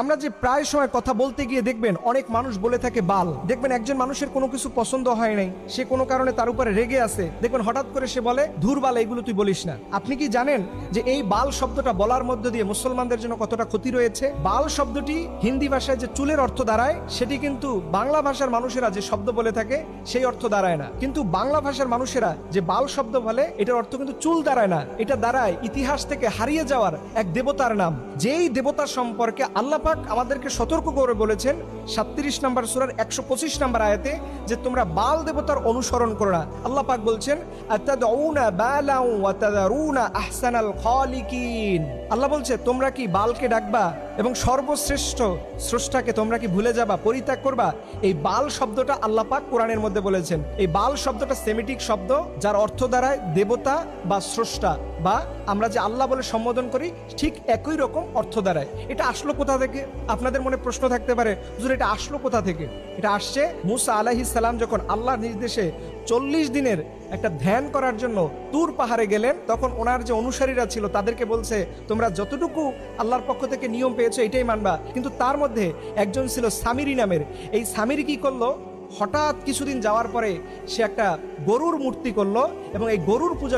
আমরা যে প্রায় সময় কথা বলতে গিয়ে দেখবেন অনেক মানুষ বলে থাকে বাল। দেখবেন একজন মানুষের কোনো কিছু পছন্দ হয় নাই, সে কোনো কারণে তার উপরে রেগে আছে, দেখবেন হঠাৎ করে সে বলে ধুর বাল, এইগুলো তুই বলিস না। আপনি কি জানেন যে এই বাল শব্দটা বলার মধ্য দিয়ে মুসলমানদের জন্য কতটা ক্ষতি রয়েছে? বাল শব্দটি হিন্দি ভাষায় যে চুলের অর্থ দাঁড়ায়, সেটি কিন্তু বাংলা ভাষার মানুষেরা যে শব্দ বলে থাকে সেই অর্থ দাঁড়ায় না। কিন্তু বাংলা ভাষার মানুষেরা যে বাল শব্দ বলে, এটার অর্থ কিন্তু চুল দাঁড়ায় না, এটা দাঁড়ায় ইতিহাস থেকে হারিয়ে যাওয়ার এক দেবতার নাম। যেই দেবতা সম্পর্কে আল্লাহ পাক আমাদেরকে সতর্ক করে বলেছেন 37 নম্বর সূরার 125 নম্বর আয়াতে যে তোমরা বাল দেবতার অনুসরণ করো না। আল্লাহ পাক বলছেন আতাদউনা বালাউ ওয়া তাযারুনা আহসানাল খালিকিন। আল্লাহ বলছে তোমরা কি বালকে ডাকবা এবং সর্বশ্রেষ্ঠ স্রষ্টাকে তোমরা কি ভুলে যাবা, পরিত্যাগ করবা? এই বাল শব্দটা আল্লাহ পাক কোরআনের মধ্যে বলেছেন। এই বাল শব্দটা সেমিটিক শব্দ, যার অর্থ দাঁড়ায় দেবতা বা স্রষ্টা, বা আমরা যে আল্লাহ বলে সম্বোধন করি ঠিক একই রকম অর্থ দাঁড়ায়। এটা আসলো কোথা থেকে? আপনাদের মনে প্রশ্ন থাকতে পারে, হুজুর এটা আসলো কোথা থেকে? এটা আসছে মুসা আলাইহিস সালাম যখন আল্লাহর নির্দেশে 40 দিনের একটা ধ্যান করার জন্য তুর পাহাড়ে গেলেন, তখন ওনার যে অনুসারীরা ছিল তাদেরকে বলছে তোমরা যতটুকু আল্লাহর পক্ষ থেকে নিয়ম পেয়েছো এটাই মানবা। কিন্তু তার মধ্যে একজন ছিল সামিরি নামের। এই সামিরি কি করলো, হঠাৎ কিছুদিন যাওয়ার পরে সে একটা গরুর মূর্তি করলো এবং এই গরুর পূজা